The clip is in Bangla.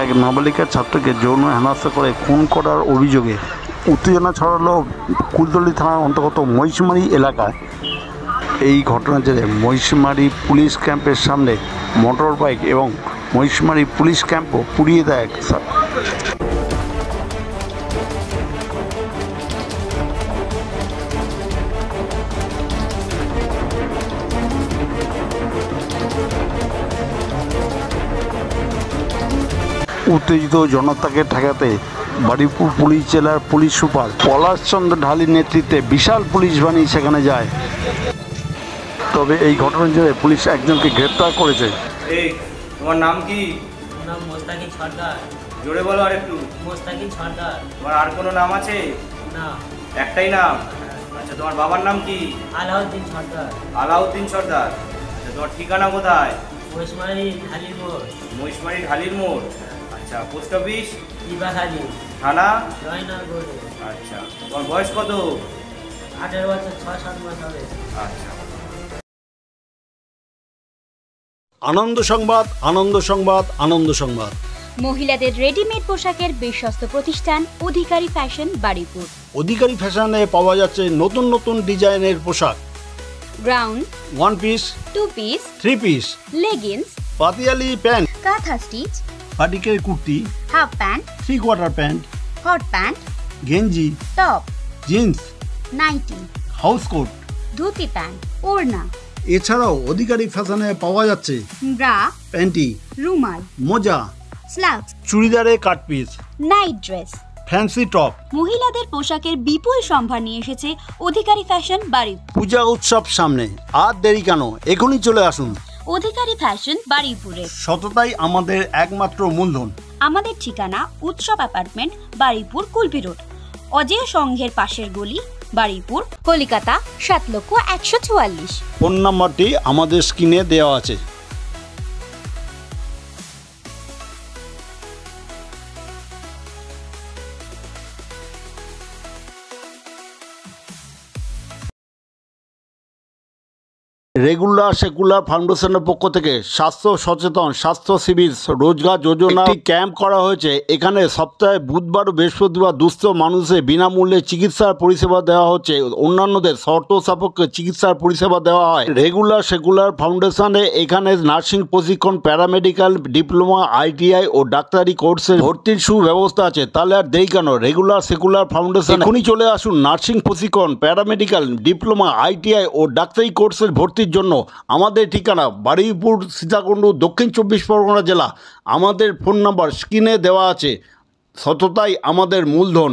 এক নাবালিকা ছাত্রকে যৌন হেনস্থা করে খুন করার অভিযোগে উত্তেজনা ছড়ালো কুলতলি থানার অন্তর্গত মহিষমারি এলাকায়। এই ঘটনার জেরে মহিষমারি পুলিশ ক্যাম্পের সামনে মোটর বাইক এবং মহিষমারি পুলিশ ক্যাম্পও পুড়িয়ে দেয়। উত্তেজিত জনতাকে ঠেকাতে বারুইপুর পুলিশ জেলার পুলিশ সুপার পলাশ চন্দ্র ঢালির নেতৃত্বে বিশাল পুলিশ বাহিনী সেখানে যায়। তবে এই ঘটনার জেরে পুলিশ একজনকে গ্রেপ্তার করেছে। তোমার নাম কি? নাম মোস্তাকিন সরকার। জোরে বলো আর একটু। মোস্তাকিন সরকার। তোমার আর কোনো নাম আছে? না, একটাই নাম। আচ্ছা, তোমার বাবার নাম কি? আলাউদ্দিন সরকার। আলাউদ্দিন সর্দার। আচ্ছা, তোমার ঠিকানা কোথায়? মহিষমারি ঢালির মোড়। মহিষমারি ঢালির মোড়। আচ্ছা, পোস্ট অফিস? ইবাখালি। থানা? জয়নগর। আচ্ছা, তোমার বয়স কত? 18 বছর 6-7 মাস হবে। আচ্ছা। আনন্দ সংবাদ, আনন্দ সংবাদ, আনন্দ সংবাদ। মহিলাদের রেডিমেড পোশাকের বিশ্বস্ত প্রতিষ্ঠান অধিকারী ফ্যাশন বারুইপুর। অধিকারী ফ্যাশনে পাওয়া যাচ্ছে নতুন নতুন ডিজাইনের পোশাক, ground, 1 piece, 2 piece, 3 piece, leggings, পাতিয়ালি প্যান্ট, কাঁথা স্টিচ, পাটিকের kurti, half pant, 3/4 pant, hot pant, গেঞ্জি, top, jeans, nightie, house coat, dhoti pant, ওড়না। এছাড়াও অধিকারী ফ্যাশনে পাওয়া যাচ্ছে ব্রা, প্যান্টি, রুমাল, মোজা, স্লাক্স, চুড়িদারে cut piece, night dress, fancy top. মহিলাদের পোশাকের বিপুল সম্ভার নিয়ে এসেছে অধিকারী ফ্যাশন বারুইপুর। পূজা উৎসব সামনে, আর দেরি কেন, এখনই চলে আসুন। অধিকারী ফ্যাশন বারুইপুরে। সততাই আমাদের একমাত্র মূলধন। আমাদের ঠিকানা উৎসব অ্যাপার্টমেন্ট, বারুইপুর, কুলপি রোড, অজেয় সংঘের পাশের গলি, বারুইপুর, কলকাতা 7,144,000। ফোন নাম্বারটি আমাদের স্ক্রিনে দেওয়া আছে। রেগুলার সেকুলার ফাউন্ডেশনের পক্ষ থেকে স্বাস্থ্য সচেতন স্বাস্থ্য শিবির রোজগার যোজনা একটি ক্যাম্প করা হয়েছে। এখানে সপ্তাহে বুধবার ও বৃহস্পতিবার দুস্থ মানুষের বিনামূল্যে চিকিৎসার পরিষেবা দেওয়া হচ্ছে। অন্যান্যদের শর্ত সাপেক্ষে চিকিৎসার পরিষেবা দেওয়া হয়। রেগুলার সেকুলার ফাউন্ডেশনে এখানে নার্সিং প্রশিক্ষণ, প্যারামেডিক্যাল ডিপ্লোমা, ITI ও ডাক্তারি কোর্সে ভর্তির সুব্যবস্থা আছে। তাহলে আর দেরি কেন, রেগুলার সেকুলার ফাউন্ডেশন এখনই চলে আসুন। নার্সিং প্রশিক্ষণ, প্যারামেডিক্যাল ডিপ্লোমা, ITI ও ডাক্তারি কোর্সের ভর্তির জন্য। আমাদের ঠিকানা বারুইপুর, সীতাকুণ্ড, দক্ষিণ 24 পরগনা জেলা। আমাদের ফোন নাম্বার স্ক্রিনে দেওয়া আছে। সততাই আমাদের মূলধন।